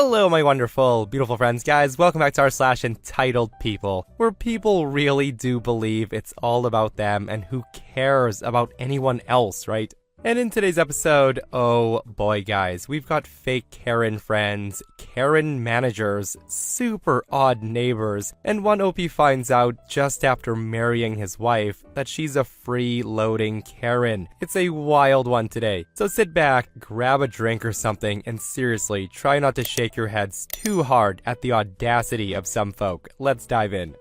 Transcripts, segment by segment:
Hello, my wonderful, beautiful friends, guys. Welcome back to r/EntitledPeople, where people really do believe it's all about them and who cares about anyone else, right? And in today's episode, oh boy, guys, we've got fake Karen friends, Karen managers, super odd neighbors, and one OP finds out just after marrying his wife that she's a freeloading Karen. It's a wild one today. So sit back, grab a drink or something, and seriously, try not to shake your heads too hard at the audacity of some folk. Let's dive in.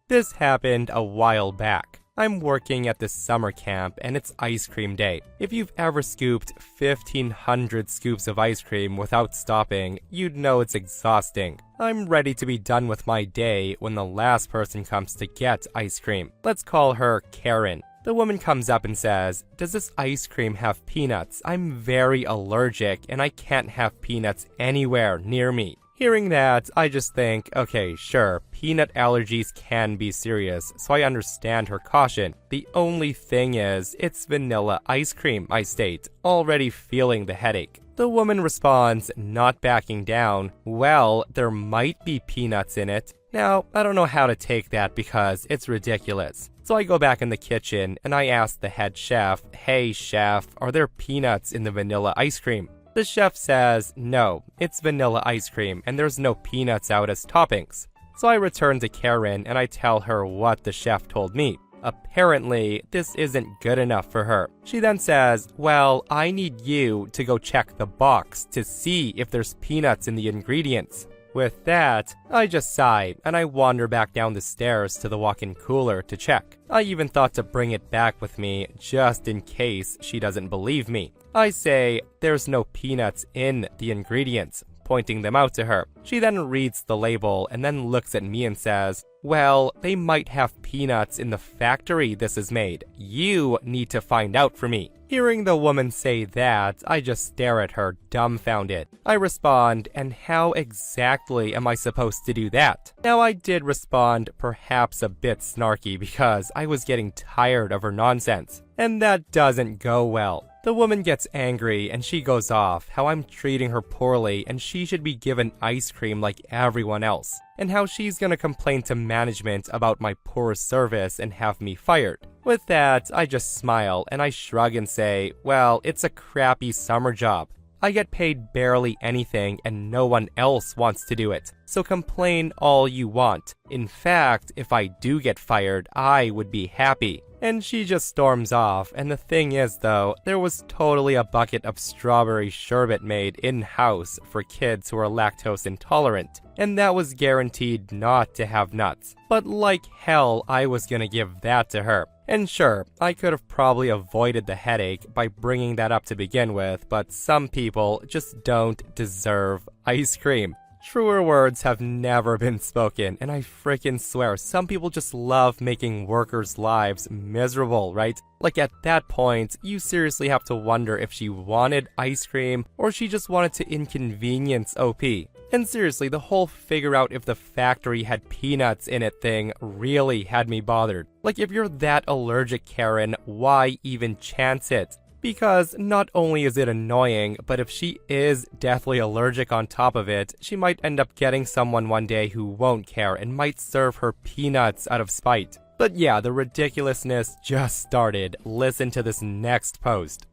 This happened a while back. I'm working at this summer camp and it's ice cream day. If you've ever scooped 1,500 scoops of ice cream without stopping, you'd know it's exhausting. I'm ready to be done with my day when the last person comes to get ice cream. Let's call her Karen. The woman comes up and says, "Does this ice cream have peanuts? I'm very allergic and I can't have peanuts anywhere near me." Hearing that, I just think, okay, sure, peanut allergies can be serious, so I understand her caution. The only thing is, it's vanilla ice cream, I state, already feeling the headache. The woman responds, not backing down, "Well, there might be peanuts in it." Now, I don't know how to take that because it's ridiculous. So I go back in the kitchen and I ask the head chef, "Hey chef, are there peanuts in the vanilla ice cream?" The chef says, "No, it's vanilla ice cream and there's no peanuts out as toppings." So I return to Karen and I tell her what the chef told me. Apparently, this isn't good enough for her. She then says, "Well, I need you to go check the box to see if there's peanuts in the ingredients." With that, I just sigh and I wander back down the stairs to the walk-in cooler to check. I even thought to bring it back with me just in case she doesn't believe me. I say, "There's no peanuts in the ingredients," pointing them out to her. She then reads the label and then looks at me and says, "Well, they might have peanuts in the factory this is made. You need to find out for me." Hearing the woman say that, I just stare at her, dumbfounded. I respond, "And how exactly am I supposed to do that?" Now, I did respond perhaps a bit snarky because I was getting tired of her nonsense. And that doesn't go well. The woman gets angry and she goes off how I'm treating her poorly and she should be given ice cream like everyone else, and how she's gonna complain to management about my poor service and have me fired. With that, I just smile and I shrug and say, "Well, it's a crappy summer job. I get paid barely anything and no one else wants to do it, so complain all you want. In fact, if I do get fired, I would be happy." And she just storms off, and the thing is though, there was totally a bucket of strawberry sherbet made in-house for kids who are lactose intolerant, and that was guaranteed not to have nuts. But like hell, I was gonna give that to her. And sure, I could have probably avoided the headache by bringing that up to begin with, but some people just don't deserve ice cream. Truer words have never been spoken, and I frickin' swear some people just love making workers' lives miserable, right? Like at that point, you seriously have to wonder if she wanted ice cream or she just wanted to inconvenience OP. And seriously, the whole figure out if the factory had peanuts in it thing really had me bothered. Like if you're that allergic, Karen, why even chance it? Because not only is it annoying, but if she is deathly allergic on top of it, she might end up getting someone one day who won't care and might serve her peanuts out of spite. But yeah, the ridiculousness just started. Listen to this next post.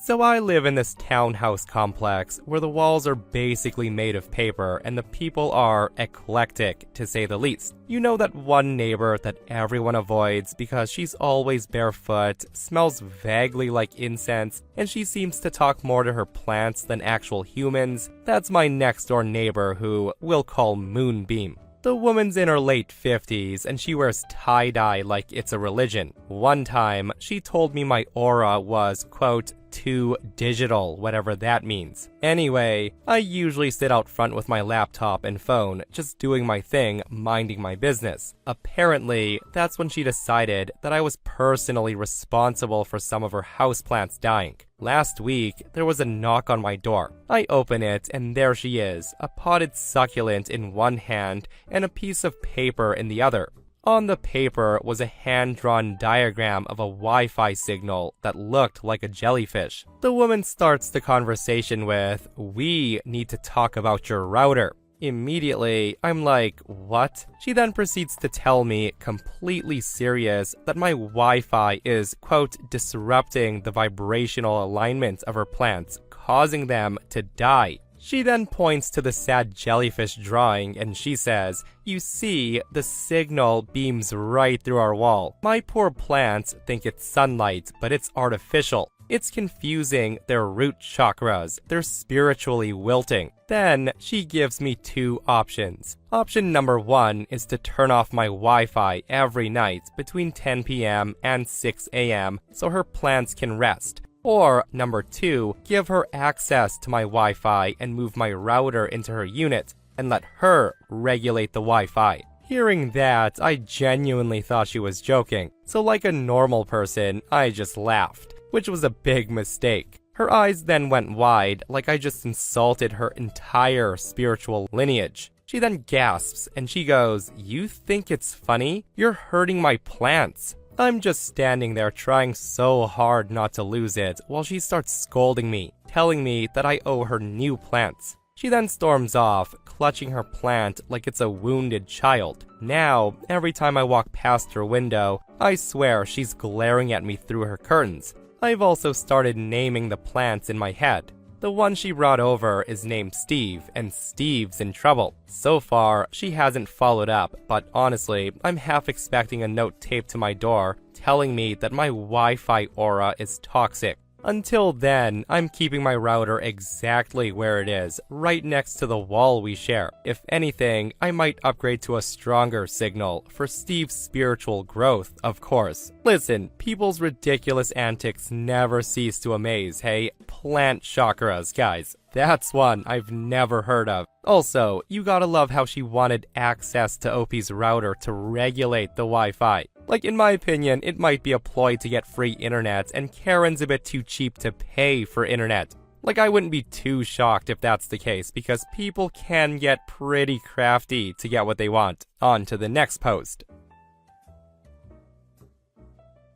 So I live in this townhouse complex where the walls are basically made of paper and the people are eclectic, to say the least. You know that one neighbor that everyone avoids because she's always barefoot, smells vaguely like incense, and she seems to talk more to her plants than actual humans? That's my next door neighbor who we'll call Moonbeam. The woman's in her late 50s and she wears tie-dye like it's a religion. One time, she told me my aura was, quote, too digital, whatever that means. Anyway, I usually sit out front with my laptop and phone, just doing my thing, minding my business. Apparently, that's when she decided that I was personally responsible for some of her houseplants dying. Last week, there was a knock on my door. I open it, and there she is, a potted succulent in one hand and a piece of paper in the other. On the paper was a hand-drawn diagram of a Wi-Fi signal that looked like a jellyfish. The woman starts the conversation with, "We need to talk about your router." Immediately, I'm like, what? She then proceeds to tell me, completely serious, that my Wi-Fi is, quote, disrupting the vibrational alignment of her plants, causing them to die. She then points to the sad jellyfish drawing and she says, "You see, the signal beams right through our wall. My poor plants think it's sunlight, but it's artificial. It's confusing their root chakras. They're spiritually wilting." Then she gives me two options. Option number one is to turn off my Wi-Fi every night between 10 p.m. and 6 a.m. so her plants can rest. Or number two, give her access to my Wi-Fi and move my router into her unit and let her regulate the Wi-Fi. Hearing that, I genuinely thought she was joking. So like a normal person, I just laughed, which was a big mistake. Her eyes then went wide, like I just insulted her entire spiritual lineage. She then gasps and she goes, "You think it's funny? You're hurting my plants." I'm just standing there trying so hard not to lose it while she starts scolding me, telling me that I owe her new plants. She then storms off, clutching her plant like it's a wounded child. Now, every time I walk past her window, I swear she's glaring at me through her curtains. I've also started naming the plants in my head. The one she brought over is named Steve, and Steve's in trouble. So far, she hasn't followed up, but honestly, I'm half expecting a note taped to my door telling me that my Wi-Fi aura is toxic. Until then, I'm keeping my router exactly where it is, right next to the wall we share. If anything, I might upgrade to a stronger signal, for Steve's spiritual growth, of course. Listen, people's ridiculous antics never cease to amaze, hey? Plant chakras, guys. That's one I've never heard of. Also, you gotta love how she wanted access to OP's router to regulate the Wi-Fi. Like, in my opinion, it might be a ploy to get free internet, and Karen's a bit too cheap to pay for internet. Like, I wouldn't be too shocked if that's the case, because people can get pretty crafty to get what they want. On to the next post.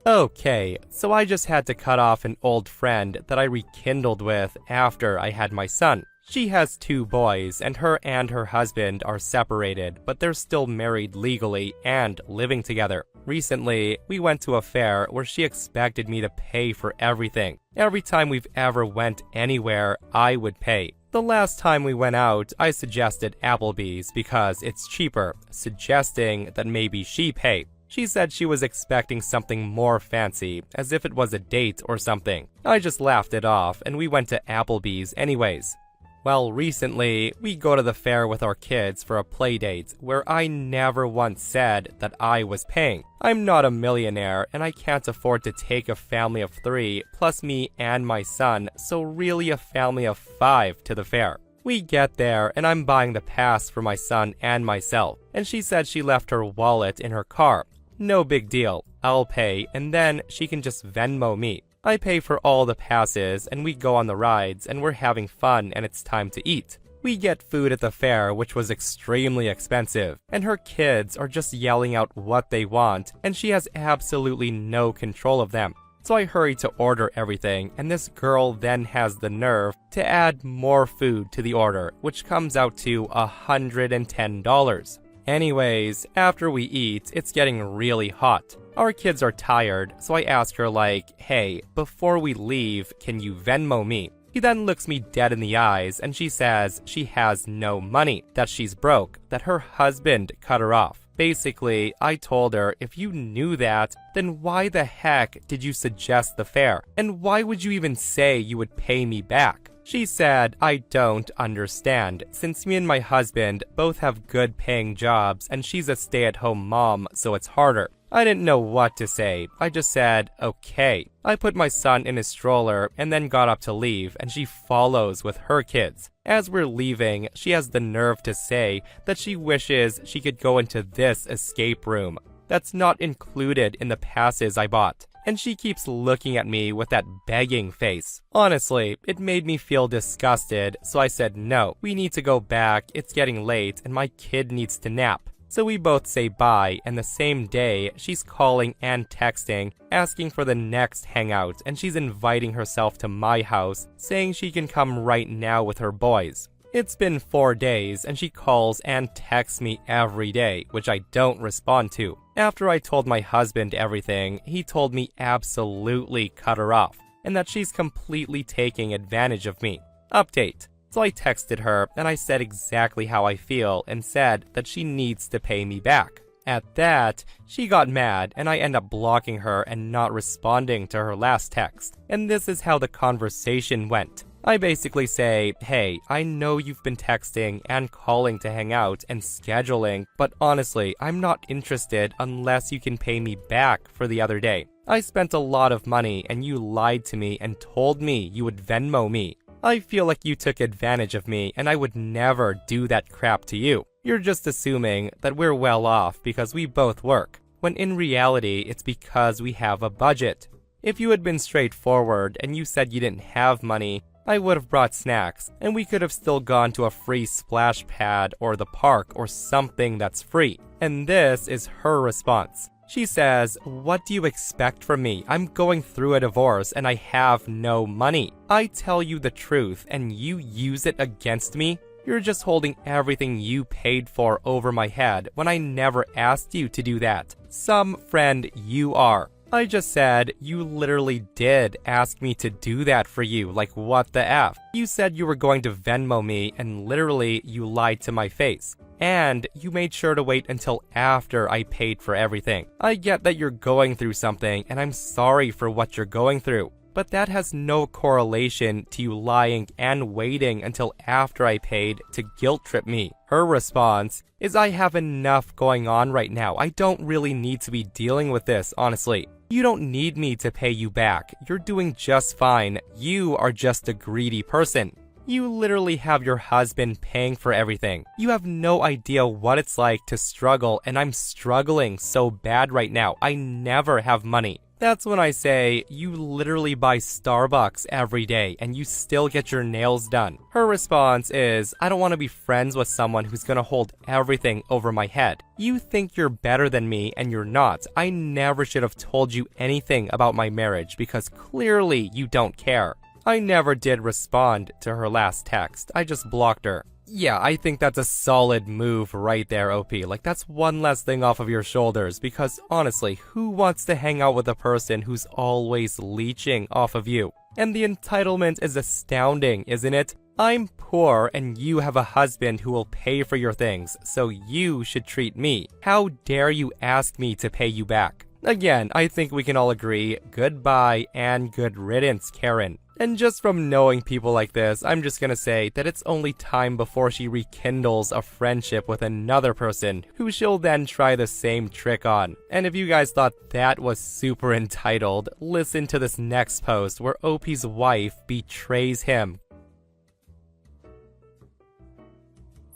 Okay, so I just had to cut off an old friend that I rekindled with after I had my son. She has 2 boys, and her husband are separated, but they're still married legally and living together. Recently, we went to a fair where she expected me to pay for everything. Every time we've ever went anywhere, I would pay. The last time we went out, I suggested Applebee's because it's cheaper, suggesting that maybe she pay. She said she was expecting something more fancy, as if it was a date or something. I just laughed it off, and we went to Applebee's anyways. Well, recently, we go to the fair with our kids for a play date, where I never once said that I was paying. I'm not a millionaire, and I can't afford to take a family of 3, plus me and my son, so really a family of 5 to the fair. We get there, and I'm buying the pass for my son and myself, and she said she left her wallet in her car. No big deal, I'll pay, and then she can just Venmo me. I pay for all the passes, and we go on the rides, and we're having fun, and it's time to eat. We get food at the fair, which was extremely expensive, and her kids are just yelling out what they want, and she has absolutely no control of them. So I hurry to order everything, and this girl then has the nerve to add more food to the order, which comes out to $110. Anyways, after we eat, it's getting really hot. Our kids are tired, so I ask her like, "Hey, before we leave, can you Venmo me?" She then looks me dead in the eyes and she says she has no money, that she's broke, that her husband cut her off. Basically, I told her, if you knew that, then why the heck did you suggest the fair? And why would you even say you would pay me back? She said, "I don't understand, since me and my husband both have good paying jobs and she's a stay-at-home mom, so it's harder." I didn't know what to say. I just said, okay. I put my son in his stroller and then got up to leave, and she follows with her kids. As we're leaving, she has the nerve to say that she wishes she could go into this escape room. That's not included in the passes I bought. And she keeps looking at me with that begging face. Honestly, it made me feel disgusted, so I said no. We need to go back, it's getting late, and my kid needs to nap. So we both say bye, and the same day, she's calling and texting, asking for the next hangout, and she's inviting herself to my house, saying she can come right now with her boys. It's been 4 days, and she calls and texts me every day, which I don't respond to. After I told my husband everything, he told me absolutely cut her off, and that she's completely taking advantage of me. Update. So I texted her, and I said exactly how I feel, and said that she needs to pay me back. At that, she got mad, and I end up blocking her and not responding to her last text. And this is how the conversation went. I basically say, hey, I know you've been texting and calling to hang out and scheduling, but honestly, I'm not interested unless you can pay me back for the other day. I spent a lot of money and you lied to me and told me you would Venmo me. I feel like you took advantage of me and I would never do that crap to you. You're just assuming that we're well off because we both work, when in reality, it's because we have a budget. If you had been straightforward and you said you didn't have money, I would have brought snacks, and we could have still gone to a free splash pad or the park or something that's free. And this is her response. She says, what do you expect from me? I'm going through a divorce and I have no money. I tell you the truth and you use it against me? You're just holding everything you paid for over my head when I never asked you to do that. Some friend you are. I just said, you literally did ask me to do that for you, like what the F? You said you were going to Venmo me and literally you lied to my face. And you made sure to wait until after I paid for everything. I get that you're going through something and I'm sorry for what you're going through. But that has no correlation to you lying and waiting until after I paid to guilt trip me. Her response is, I have enough going on right now. I don't really need to be dealing with this, honestly. You don't need me to pay you back. You're doing just fine. You are just a greedy person. You literally have your husband paying for everything. You have no idea what it's like to struggle, and I'm struggling so bad right now. I never have money. That's when I say, you literally buy Starbucks every day and you still get your nails done. Her response is, I don't want to be friends with someone who's gonna hold everything over my head. You think you're better than me and you're not. I never should have told you anything about my marriage because clearly you don't care. I never did respond to her last text. I just blocked her. Yeah, I think that's a solid move right there, OP. Like, that's one less thing off of your shoulders, because honestly, who wants to hang out with a person who's always leeching off of you? And the entitlement is astounding, isn't it? I'm poor and you have a husband who will pay for your things, so you should treat me. How dare you ask me to pay you back? Again, I think we can all agree, goodbye and good riddance, Karen. And just from knowing people like this, I'm just gonna say that it's only time before she rekindles a friendship with another person who she'll then try the same trick on. And if you guys thought that was super entitled, listen to this next post where OP's wife betrays him.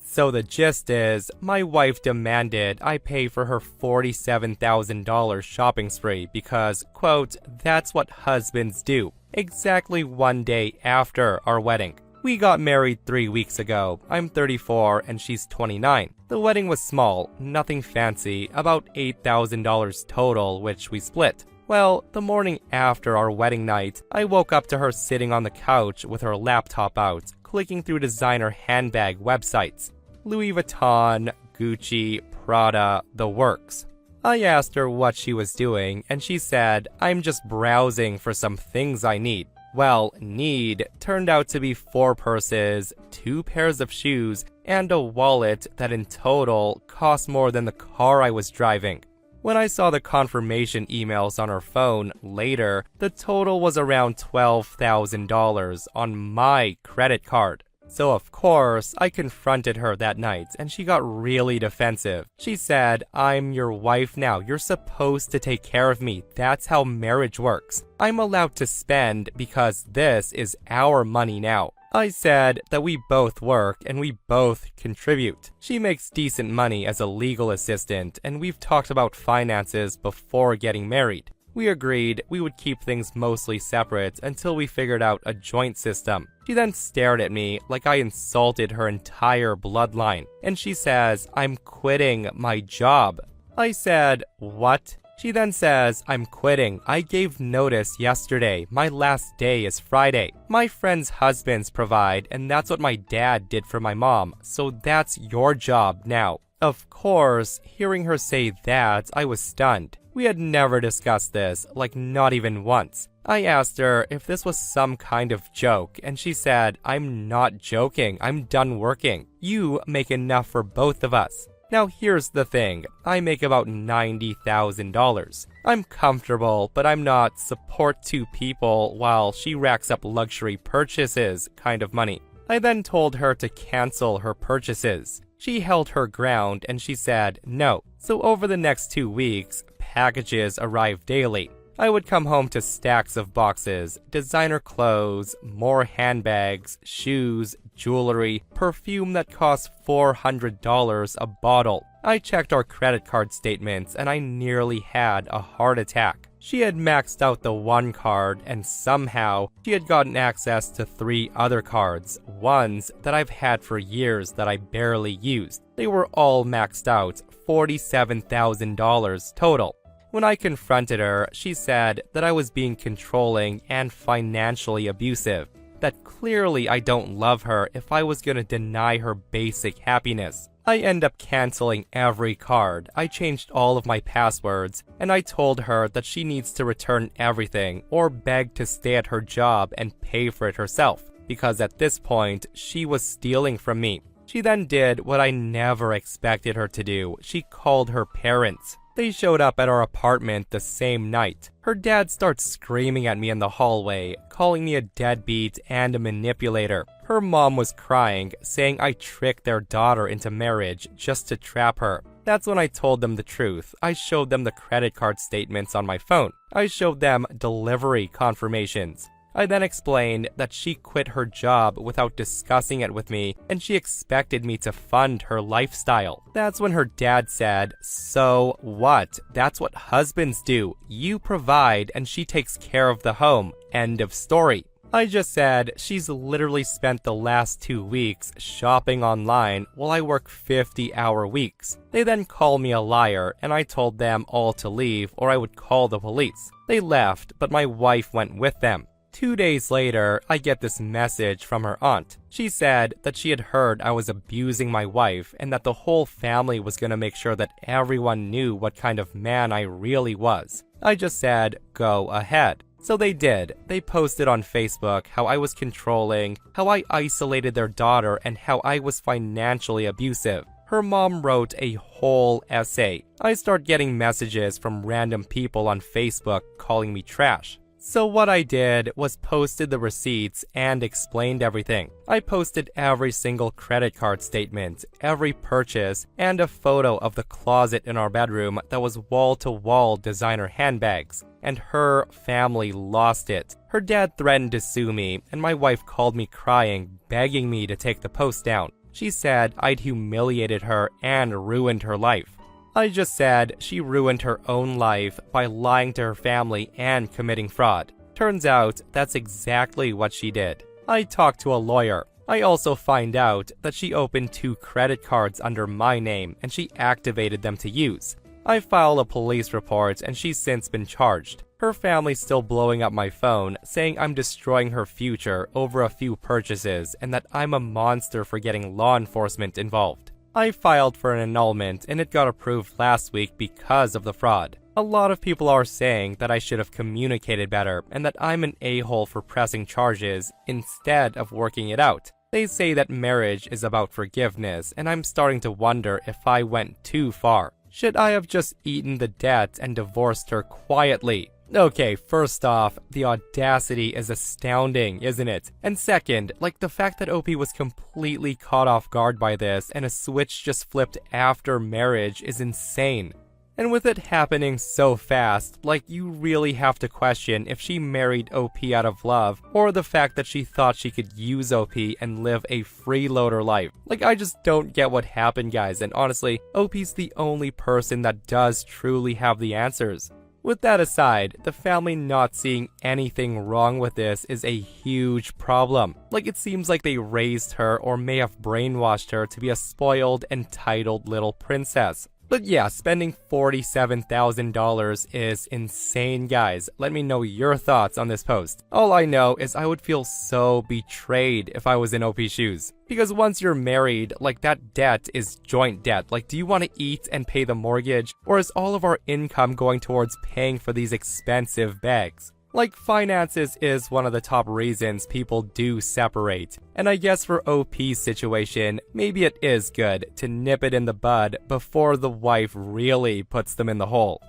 So the gist is, my wife demanded I pay for her $47,000 shopping spree because, quote, that's what husbands do. Exactly 1 day after our wedding. We got married 3 weeks ago. I'm 34 and she's 29. The wedding was small, nothing fancy, about $8,000 total, which we split. Well, the morning after our wedding night, I woke up to her sitting on the couch with her laptop out, clicking through designer handbag websites. Louis Vuitton, Gucci, Prada, the works. I asked her what she was doing, and she said, I'm just browsing for some things I need. Well, need turned out to be 4 purses, 2 pairs of shoes, and a wallet that in total cost more than the car I was driving. When I saw the confirmation emails on her phone later, the total was around $12,000 on my credit card. So of course, I confronted her that night and she got really defensive. She said, I'm your wife now, you're supposed to take care of me, that's how marriage works. I'm allowed to spend because this is our money now. I said that we both work and we both contribute. She makes decent money as a legal assistant and we've talked about finances before getting married. We agreed we would keep things mostly separate until we figured out a joint system. She then stared at me like I insulted her entire bloodline, and she says I'm quitting my job. I said, "What?" She then says, "I'm quitting. I gave notice yesterday. My last day is Friday. My friends' husbands provide, and that's what my dad did for my mom, so that's your job now." Of course, hearing her say that, I was stunned. We had never discussed this, like not even once. I asked her if this was some kind of joke, and she said, "I'm not joking. I'm done working. You make enough for both of us." Now here's the thing, I make about $90,000. I'm comfortable, but I'm not support two people while she racks up luxury purchases kind of money. I then told her to cancel her purchases. She held her ground and she said no. So over the next 2 weeks, packages arrived daily. I would come home to stacks of boxes, designer clothes, more handbags, shoes, jewelry, perfume that cost $400 a bottle. I checked our credit card statements and I nearly had a heart attack. She had maxed out the one card and somehow she had gotten access to 3 other cards, ones that I've had for years that I barely used. They were all maxed out, $47,000 total. When I confronted her, she said that I was being controlling and financially abusive, that clearly I don't love her if I was gonna deny her basic happiness. I end up canceling every card, I changed all of my passwords, and I told her that she needs to return everything or beg to stay at her job and pay for it herself, because at this point, she was stealing from me. She then did what I never expected her to do. She called her parents. They showed up at our apartment the same night. Her dad starts screaming at me in the hallway, calling me a deadbeat and a manipulator. Her mom was crying, saying I tricked their daughter into marriage just to trap her. That's when I told them the truth. I showed them the credit card statements on my phone. I showed them delivery confirmations. I then explained that she quit her job without discussing it with me, and she expected me to fund her lifestyle. That's when her dad said, "So what? That's what husbands do. You provide and she takes care of the home. End of story." I just said she's literally spent the last 2 weeks shopping online while I work 50-hour weeks. They then called me a liar and I told them all to leave or I would call the police. They left, but my wife went with them. 2 days later, I get this message from her aunt. She said that she had heard I was abusing my wife and that the whole family was going to make sure that everyone knew what kind of man I really was. I just said, go ahead. So they did. They posted on Facebook how I was controlling, how I isolated their daughter, and how I was financially abusive. Her mom wrote a whole essay. I start getting messages from random people on Facebook calling me trash. So what I did was posted the receipts and explained everything. I posted every single credit card statement, every purchase, and a photo of the closet in our bedroom that was wall-to-wall designer handbags. And her family lost it. Her dad threatened to sue me, and my wife called me crying, begging me to take the post down. She said I'd humiliated her and ruined her life. I just said she ruined her own life by lying to her family and committing fraud. Turns out that's exactly what she did. I talked to a lawyer. I also find out that she opened 2 credit cards under my name and she activated them to use. I filed a police report and she's since been charged. Her family's still blowing up my phone, saying I'm destroying her future over a few purchases and that I'm a monster for getting law enforcement involved. I filed for an annulment and it got approved last week because of the fraud. A lot of people are saying that I should have communicated better and that I'm an a-hole for pressing charges instead of working it out. They say that marriage is about forgiveness, and I'm starting to wonder if I went too far. Should I have just eaten the debt and divorced her quietly? Okay, first off, the audacity is astounding, isn't it? And second, like the fact that OP was completely caught off guard by this and a switch just flipped after marriage is insane. And with it happening so fast, like you really have to question if she married OP out of love or the fact that she thought she could use OP and live a freeloader life. Like I just don't get what happened, guys, and honestly, OP's the only person that does truly have the answers. With that aside, the family not seeing anything wrong with this is a huge problem. Like, it seems like they raised her or may have brainwashed her to be a spoiled, entitled little princess. But yeah, spending $47,000 is insane, guys. Let me know your thoughts on this post. All I know is I would feel so betrayed if I was in OP's shoes. Because once you're married, like, that debt is joint debt. Like, do you want to eat and pay the mortgage? Or is all of our income going towards paying for these expensive bags? Like, finances is one of the top reasons people do separate. And I guess for OP's situation, maybe it is good to nip it in the bud before the wife really puts them in the hole.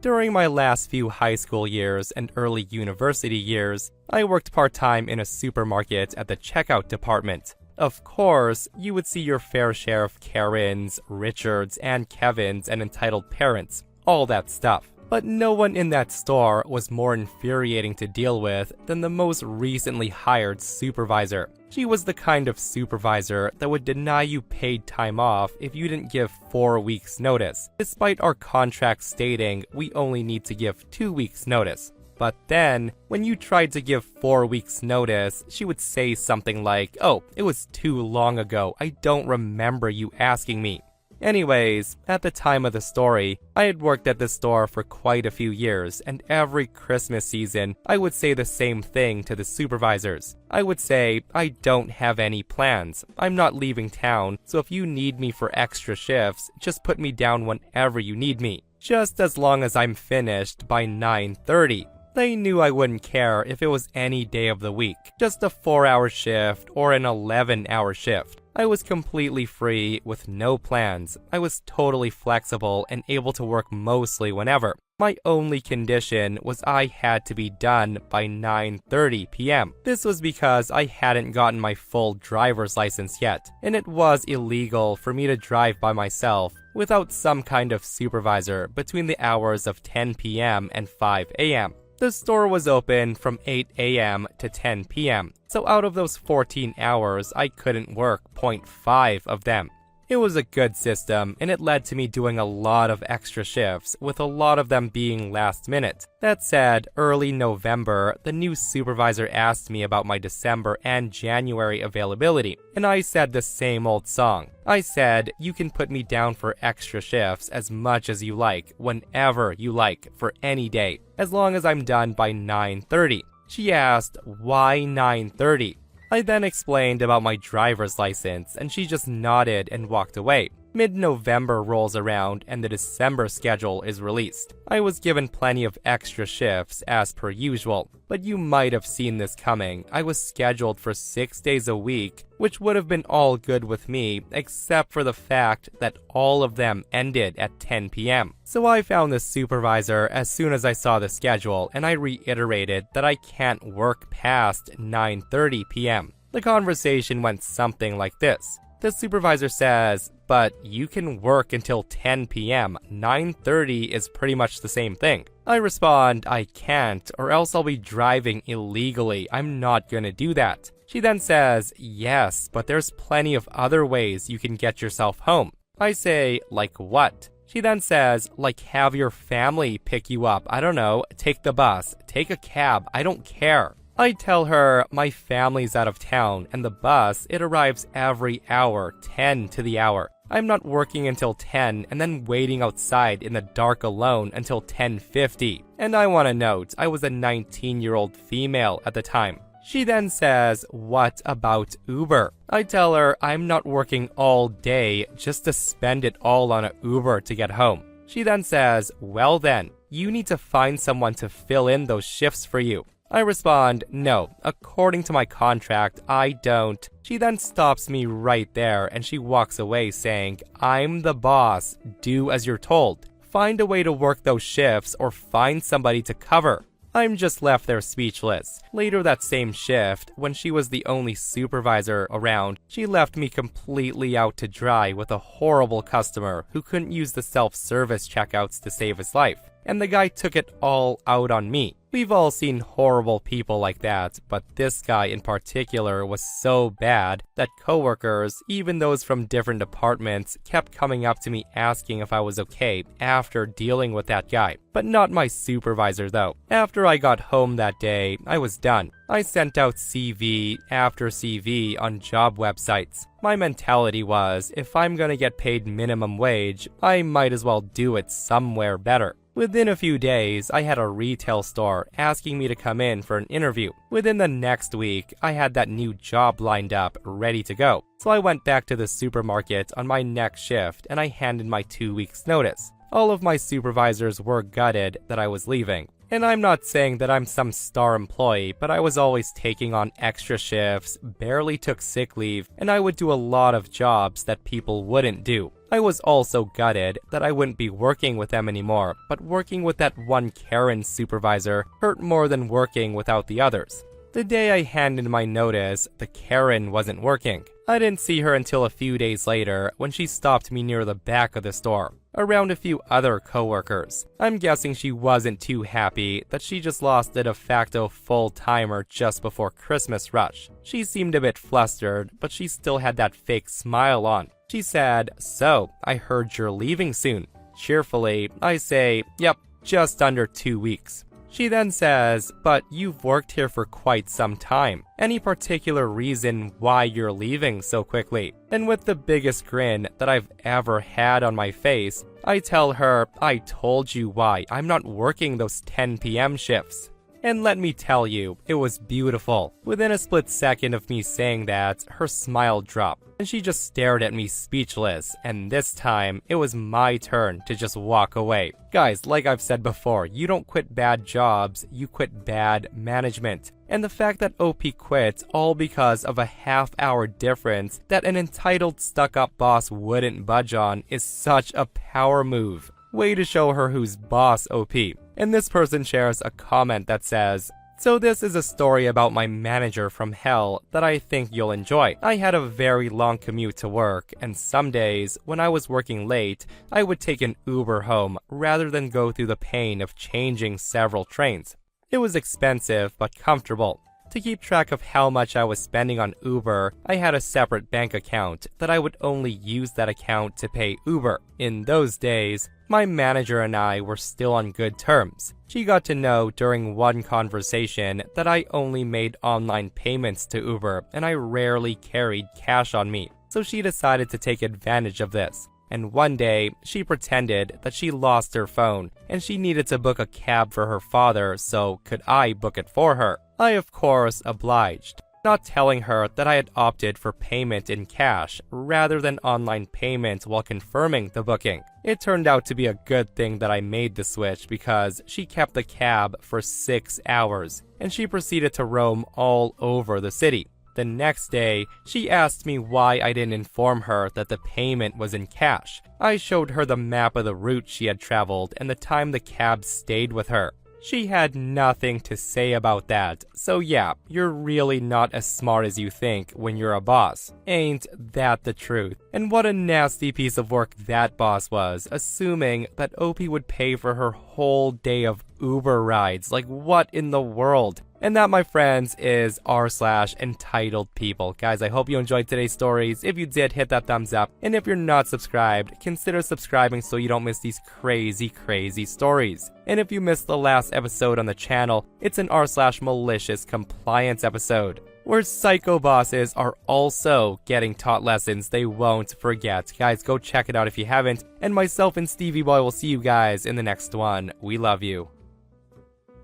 During my last few high school years and early university years, I worked part-time in a supermarket at the checkout department. Of course, you would see your fair share of Karens, Richards, and Kevins and entitled parents. All that stuff. But no one in that store was more infuriating to deal with than the most recently hired supervisor. She was the kind of supervisor that would deny you paid time off if you didn't give 4 weeks notice, despite our contract stating we only need to give 2 weeks notice. But then, when you tried to give 4 weeks notice, she would say something like, "Oh, it was too long ago, I don't remember you asking me." Anyways, at the time of the story, I had worked at this store for quite a few years, and every Christmas season, I would say the same thing to the supervisors. I would say, "I don't have any plans. I'm not leaving town, so if you need me for extra shifts, just put me down whenever you need me. Just as long as I'm finished by 9:30. They knew I wouldn't care if it was any day of the week, just a 4-hour shift or an 11-hour shift. I was completely free with no plans. I was totally flexible and able to work mostly whenever. My only condition was I had to be done by 9:30 p.m. This was because I hadn't gotten my full driver's license yet, and it was illegal for me to drive by myself without some kind of supervisor between the hours of 10 p.m. and 5 a.m. The store was open from 8 a.m. to 10 p.m., so out of those 14 hours, I couldn't work 0.5 of them. It was a good system, and it led to me doing a lot of extra shifts, with a lot of them being last minute. That said, early November, the new supervisor asked me about my December and January availability, and I said the same old song. I said, "You can put me down for extra shifts as much as you like, whenever you like, for any day, as long as I'm done by 9:30. She asked, "Why 9:30? I then explained about my driver's license, and she just nodded and walked away. Mid-November rolls around and the December schedule is released. I was given plenty of extra shifts as per usual, but you might have seen this coming. I was scheduled for 6 days a week, which would have been all good with me, except for the fact that all of them ended at 10 p.m. So I found the supervisor as soon as I saw the schedule, and I reiterated that I can't work past 9:30 p.m. The conversation went something like this. The supervisor says, "But you can work until 10 p.m. 9:30 is pretty much the same thing." I respond, "I can't, or else I'll be driving illegally. I'm not gonna do that." She then says, "Yes, but there's plenty of other ways you can get yourself home." I say, "Like what?" She then says, "Like have your family pick you up. I don't know, take the bus, take a cab, I don't care." I tell her my family's out of town, and the bus, it arrives every hour, 10 to the hour. I'm not working until 10 and then waiting outside in the dark alone until 10:50. And I want to note, I was a 19-year-old female at the time. She then says, "What about Uber?" I tell her I'm not working all day just to spend it all on an Uber to get home. She then says, "Well then, you need to find someone to fill in those shifts for you." I respond, "No, according to my contract, I don't." She then stops me right there and she walks away saying, "I'm the boss, do as you're told. Find a way to work those shifts or find somebody to cover." I'm just left there speechless. Later that same shift, when she was the only supervisor around, she left me completely out to dry with a horrible customer who couldn't use the self-service checkouts to save his life. And the guy took it all out on me. We've all seen horrible people like that, but this guy in particular was so bad that coworkers, even those from different departments, kept coming up to me asking if I was okay after dealing with that guy. But not my supervisor though. After I got home that day, I was done. I sent out CV after CV on job websites. My mentality was, if I'm gonna get paid minimum wage, I might as well do it somewhere better. Within a few days, I had a retail store asking me to come in for an interview. Within the next week, I had that new job lined up, ready to go. So I went back to the supermarket on my next shift and I handed my 2 weeks notice. All of my supervisors were gutted that I was leaving. And I'm not saying that I'm some star employee, but I was always taking on extra shifts, barely took sick leave, and I would do a lot of jobs that people wouldn't do. I was also gutted that I wouldn't be working with them anymore, but working with that one Karen supervisor hurt more than working without the others. The day I handed my notice, the Karen wasn't working. I didn't see her until a few days later when she stopped me near the back of the store, around a few other coworkers. I'm guessing she wasn't too happy that she just lost a de facto full-timer just before Christmas rush. She seemed a bit flustered, but she still had that fake smile on. She said, "So, I heard you're leaving soon." Cheerfully, I say, "Yep, just under 2 weeks." She then says, "But you've worked here for quite some time. Any particular reason why you're leaving so quickly?" And with the biggest grin that I've ever had on my face, I tell her, "I told you why. I'm not working those 10 p.m. shifts." And let me tell you, it was beautiful. Within a split second of me saying that, her smile dropped, and she just stared at me speechless, and this time, it was my turn to just walk away. Guys, like I've said before, you don't quit bad jobs, you quit bad management. And the fact that OP quit all because of a half-hour difference that an entitled stuck-up boss wouldn't budge on is such a power move. Way to show her who's boss, OP. And this person shares a comment that says, "So this is a story about my manager from hell that I think you'll enjoy. I had a very long commute to work, and some days, when I was working late, I would take an Uber home rather than go through the pain of changing several trains. It was expensive, but comfortable. To keep track of how much I was spending on Uber, I had a separate bank account that I would only use that account to pay Uber. In those days, my manager and I were still on good terms. She got to know during one conversation that I only made online payments to Uber and I rarely carried cash on me, so she decided to take advantage of this. And one day, she pretended that she lost her phone and she needed to book a cab for her father, so could I book it for her? I, of course, obliged, not telling her that I had opted for payment in cash rather than online payment while confirming the booking. It turned out to be a good thing that I made the switch because she kept the cab for 6 hours and she proceeded to roam all over the city. The next day, she asked me why I didn't inform her that the payment was in cash. I showed her the map of the route she had traveled and the time the cab stayed with her. She had nothing to say about that, so yeah, you're really not as smart as you think when you're a boss. Ain't that the truth? And what a nasty piece of work that boss was, assuming that OP would pay for her whole day of Uber rides. Like, what in the world? And that, my friends, is r/EntitledPeople. Guys, I hope you enjoyed today's stories. If you did, hit that thumbs up. And if you're not subscribed, consider subscribing so you don't miss these crazy stories. And if you missed the last episode on the channel, it's an r/malicious compliance episode, where psycho bosses are also getting taught lessons they won't forget. Guys, go check it out if you haven't. And myself and Stevie Boy will see you guys in the next one. We love you.